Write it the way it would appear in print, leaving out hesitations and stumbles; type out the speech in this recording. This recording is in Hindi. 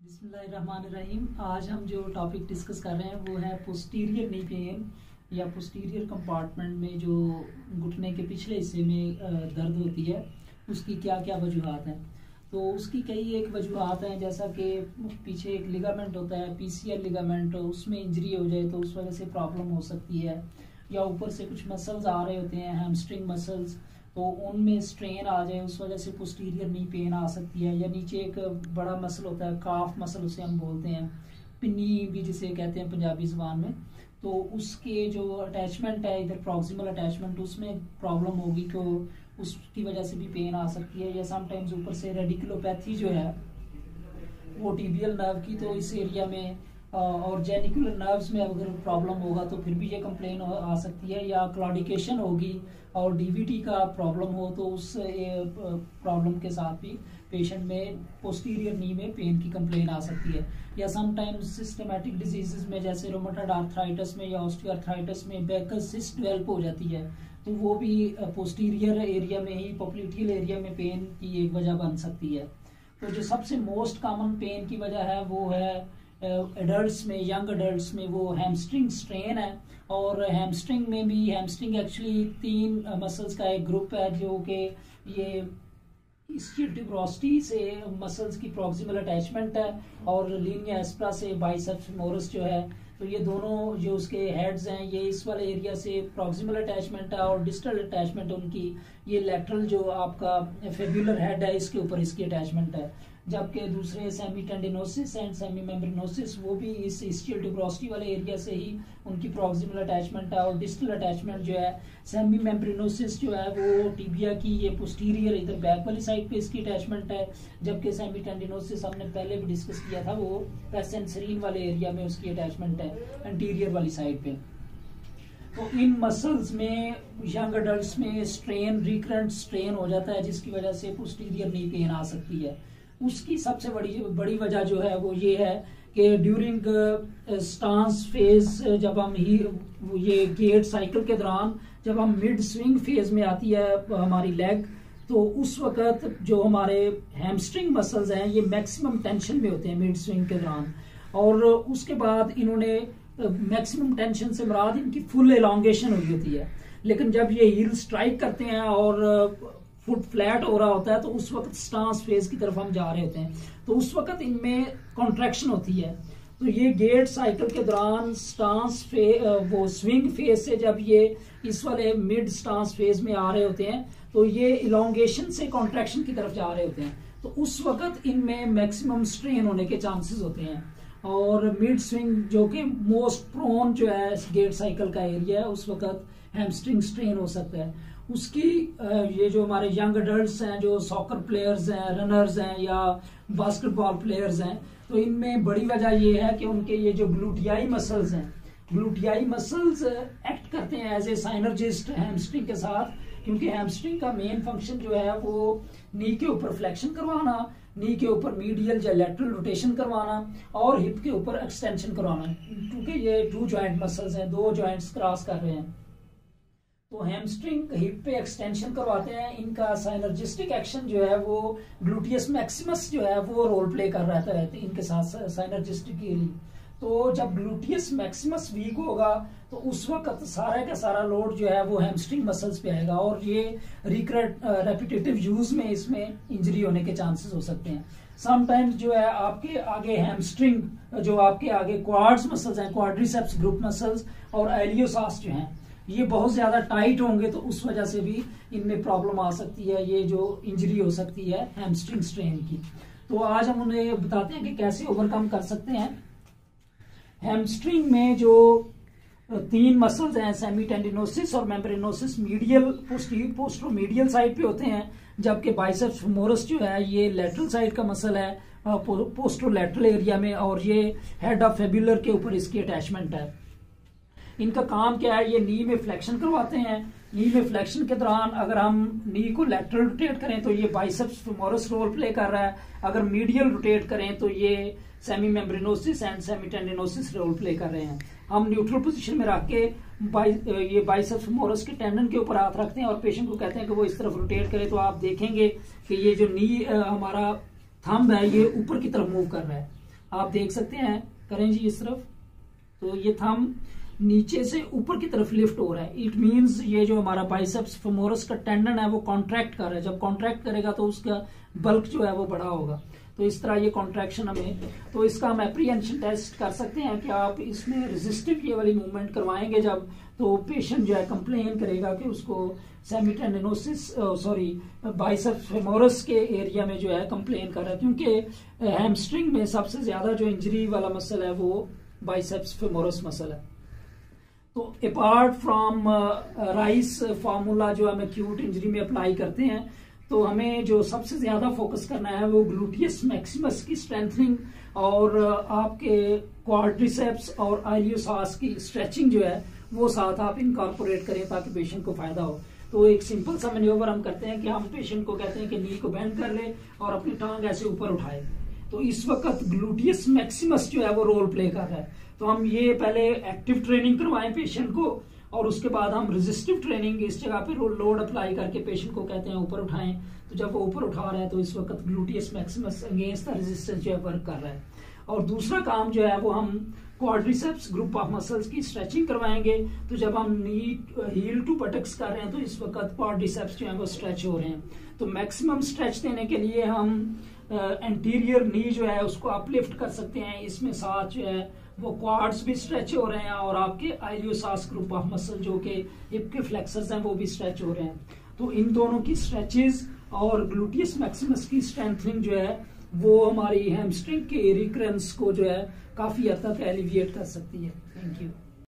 बिस्मिल्लाहिर्रहमानिर्रहीम। आज हम जो टॉपिक डिस्कस कर रहे हैं वो है पोस्टीरियर नी पेन या पोस्टीरियर कंपार्टमेंट में जो घुटने के पिछले हिस्से में दर्द होती है, उसकी क्या क्या वजूहात हैं। तो उसकी कई एक वजूहात हैं, जैसा कि पीछे एक लिगामेंट होता है, पीसीएल लिगामेंट, उसमें इंजरी हो जाए तो उस वजह से प्रॉब्लम हो सकती है, या ऊपर से कुछ मसल्स आ रहे होते हैं, हैमस्ट्रिंग मसल्स, तो उनमें स्ट्रेन आ जाए उस वजह से पोस्टीरियर नी पेन आ सकती है। या नीचे एक बड़ा मसल होता है, काफ मसल उसे हम बोलते हैं, पिन्नी भी जिसे कहते हैं पंजाबी जुबान में, तो उसके जो अटैचमेंट है इधर प्रॉक्सिमल अटैचमेंट, उसमें प्रॉब्लम होगी तो उसकी वजह से भी पेन आ सकती है। या समटाइम्स ऊपर से रेडिकुलोपैथी जो है वो टिबियल नर्व की, तो इस एरिया में और जेनिकुलर नर्व्स में अगर प्रॉब्लम होगा तो फिर भी ये कंप्लेन आ सकती है। या क्लॉडिकेशन होगी और डीवीटी का प्रॉब्लम हो तो उस प्रॉब्लम के साथ भी पेशेंट में पोस्टीरियर नी में पेन की कंप्लेन आ सकती है। या समटाइम्स सिस्टमेटिक डिजीजेस में जैसे रोमेटॉइड आर्थराइटिस में या ऑस्टियोआर्थराइटिस में बेकस सिस्ट डेवलप हो जाती है, तो वो भी पोस्टीरियर एरिया में ही, पोप्लिटियल एरिया में पेन की एक वजह बन सकती है। तो जो सबसे मोस्ट कॉमन पेन की वजह है वो है एडल्ट्स में, यंग एडल्ट्स में, वो हैमस्ट्रिंग स्ट्रेन है। और हैमस्ट्रिंग में भी, हैमस्ट्रिंग एक्चुअली 3 मसल्स का एक ग्रुप है जो कि ये ischial tuberosity से मसल्स की प्रॉक्सिमल अटैचमेंट है, और लीनिया एस्प्रा से बाइसेप्स फेमोरस जो है, तो ये दोनों जो उसके हेड्स हैं ये इस वाले एरिया से प्रॉक्सिमल अटैचमेंट है, और डिस्टल अटैचमेंट उनकी ये लैटरल जो आपका फेब्युलर हेड है इसके ऊपर इसकी अटैचमेंट है। जबकि दूसरे सेमी टेंडिनोसिस एंड सेमी मेम्ब्रेनोसिस वो भी इस ischial tuberosity वाले एरिया से ही उनकी प्रॉक्सिमल अटैचमेंट है, और डिस्टल अटैचमेंट जो है सेमी मेम्ब्रेनोसिस जो है वो टिबिया की ये पोस्टीरियर इधर बैक वाली साइड पे इसकी अटैचमेंट है, जबकि सेमी टेंडिनोसिस हमने पहले भी डिस्कस किया था वो पेसेंसरीन वाले एरिया में उसकी अटैचमेंट है एंटीरियर वाली साइड पे। तो इन मसल्स में यंग एडल्ट्स में स्ट्रेन, रिकरेंट स्ट्रेन हो जाता है जिसकी वजह से पोस्टीरियर नी पेन आ सकती है। उसकी सबसे बड़ी वजह जो है वो ये है कि ड्यूरिंग स्टांस फेज, जब हम ये गेट साइकिल के दौरान जब हम मिड स्विंग फेज में आती है हमारी लेग, तो उस वक्त जो हमारे हैमस्ट्रिंग मसल्स हैं ये मैक्सिमम टेंशन में होते हैं मिड स्विंग के दौरान, और उसके बाद इन्होंने मैक्सिमम टेंशन से मुराद इनकी फुल एलोंगेशन हुई होती है। लेकिन जब ये हील स्ट्राइक करते हैं और फुट फ्लैट हो रहा होता है तो उस वक्त स्टांस फेज की तरफ हम जा रहे होते हैं, तो उस वक्त इनमें कॉन्ट्रैक्शन होती है। तो ये गेट साइकिल के दौरान स्टांस वो स्विंग फेज से जब ये इस वाले मिड स्टांस फेज में आ रहे होते हैं तो ये इलोंगेशन से कॉन्ट्रैक्शन की तरफ जा रहे होते हैं, तो उस वक्त इनमें मैक्सिमम स्ट्रेन होने के चांसेस होते हैं। और मिड स्विंग जो कि मोस्ट प्रोन जो है गेट साइकिल का एरिया है, उस वक्त हैमस्ट्रिंग स्ट्रेन हो सकता है। उसकी ये जो हमारे यंग एडल्ट्स हैं, जो सॉकर प्लेयर्स हैं, रनर्स हैं या बास्केटबॉल प्लेयर्स हैं, तो इनमें बड़ी वजह ये है कि उनके ये जो ग्लूटियाई मसल्स हैं, ग्लूटियाई मसल्स एक्ट करते हैं एज ए साइनर्जिस्ट हैमस्ट्रिंग के साथ, क्योंकि हैमस्ट्रिंग का मेन फंक्शन जो है वो नी के ऊपर फ्लेक्शन करवाना, नी के ऊपर मीडियल या लैटरल रोटेशन करवाना, और हिप के ऊपर एक्सटेंशन करवाना, क्योंकि ये 2 जॉइंट मसल्स हैं, 2 जॉइंट्स क्रॉस कर रहे हैं। तो हैमस्ट्रिंग हिप पे एक्सटेंशन करवाते हैं, इनका साइनर्जिस्टिक एक्शन जो है वो ग्लूटियस मैक्सिमस जो है वो रोल प्ले कर रहता है इनके साथ साइनर्जिस्टिकली। तो जब ग्लूटियस मैक्सिमस वीक होगा तो उस वक्त सारा का सारा लोड जो है वो हैमस्ट्रिंग मसल्स पे आएगा, और ये रिकरेंट रेपिटेटिव यूज में इसमें इंजरी होने के चांसेस हो सकते हैं। समटाइम्स जो है आपके आगे हैमस्ट्रिंग, जो आपके आगे क्वाड्स मसल्स हैं, क्वाड्रिसेप्स ग्रुप मसल्स और एलियोसास जो हैं, ये बहुत ज्यादा टाइट होंगे तो उस वजह से भी इनमें प्रॉब्लम आ सकती है, ये जो इंजरी हो सकती है हैमस्ट्रिंग स्ट्रेन की। तो आज हम उन्हें बताते हैं कि कैसे ओवरकम कर सकते हैं। हैमस्ट्रिंग में जो 3 मसल्स हैं, सेमी टेंडिनोसिस और मेम्ब्रेनोसिस, मीडियल पोस्टरोमीडियल साइड पे होते हैं, जबकि बाइसेप्स फेमोरस जो है ये लैटरल साइड का मसल है पोस्टरोलैटरल एरिया में, और ये हेड ऑफ फेब्युलर के ऊपर इसकी अटैचमेंट है। इनका काम क्या है, ये नी में फ्लेक्शन करवाते हैं। नी में फ्लेक्शन के दौरान अगर हम नी को लैटरल रोटेट करें तो ये बाइसेप्स फेमोरस रोल प्ले कर रहा है, अगर मीडियल रोटेट करें तो ये semi membranosus and semi tendinosus role play कर रहे हैं। हम न्यूट्रल पोजीशन में रख के ये बाइसेप्स फेमोरस के टेंडन के ऊपर हाथ रखते हैं और पेशेंट को कहते हैं कि वो इस तरफ रोटेट करे, तो आप देखेंगे कि ये जो नी हमारा थंब है ये ऊपर की तरफ मूव कर रहा है। आप देख सकते हैं, करें जी इस तरफ, तो ये थंब नीचे से ऊपर की तरफ लिफ्ट हो रहा है। इट मींस ये जो हमारा बाइसेप्स फेमोरस का टेंडन है वो कॉन्ट्रैक्ट कर रहा है। जब कॉन्ट्रैक्ट करेगा तो उसका बल्क जो है वो बड़ा होगा। तो इस तरह ये कॉन्ट्रैक्शन हमें, तो इसका हम एप्रीहेंशन टेस्ट कर सकते हैं कि आप इसमें रेजिस्टिव ये वाली मूवमेंट करवाएंगे जब, तो पेशेंट जो है कंप्लेन करेगा कि उसको सेमीटेंडिनोसिस सॉरी बाइसेप्स फेमोरस के एरिया में जो है कंप्लेन कर रहा है, क्योंकि हैमस्ट्रिंग में सबसे ज्यादा जो इंजरी वाला मसल है वो बाइसेप्स फेमोरस मसल है। तो अपार्ट फ्रॉम राइस फार्मूला जो हम एक्यूट इंजरी में अप्लाई करते हैं, तो हमें जो सबसे ज्यादा फोकस करना है वो ग्लूटियस मैक्सिमस की स्ट्रेंथनिंग और आपके क्वाड्रिसेप्स और आइलियोसास की स्ट्रेचिंग जो है वो साथ आप इनकॉर्पोरेट करें ताकि पेशेंट को फायदा हो। तो एक सिंपल सा मैन्यूवर हम करते हैं कि हम पेशेंट को कहते हैं कि नी को बेंड कर ले और अपनी टांग ऐसे ऊपर उठाए। तो इस वक्त ग्लूटियस मैक्सिमस जो है वो रोल प्ले कर रहा है। तो हम ये पहले एक्टिव ट्रेनिंग करवाएं पेशेंट को और उसके बाद हम रेजिस्टिव ट्रेनिंग इस जगह पे लोड अप्लाई करके पेशेंट को कहते हैं ऊपर उठाएं। तो जब वो ऊपर उठा रहा है तो इस वक्त gluteus Maximus against the resistance जो है वर्क कर रहा है। और दूसरा काम जो है वो हम क्वाड्रिसेप्स ग्रुप ऑफ मसल्स की स्ट्रेचिंग करवाएंगे। तो जब हम नी हील टू बटक्स कर रहे हैं तो इस वक्त क्वाड्रिसेप्स जो है वो स्ट्रेच हो रहे हैं। तो मैक्सिमम स्ट्रेच देने के लिए हम एंटीरियर नी जो है उसको अपलिफ्ट कर सकते हैं। इसमें साथ जो है वो क्वाड्स भी स्ट्रेच हो रहे हैं और आपके आइलियोसास ग्रुप ऑफ मसल जो कि हिप के फ्लेक्सर्स हैं वो भी स्ट्रेच हो रहे हैं। तो इन दोनों की स्ट्रेचेस और ग्लूटियस मैक्सिमस की स्ट्रेंथनिंग जो है वो हमारी हैमस्ट्रिंग के रिकरेंस को जो है काफी हद तक एलिविएट कर सकती है। Thank you.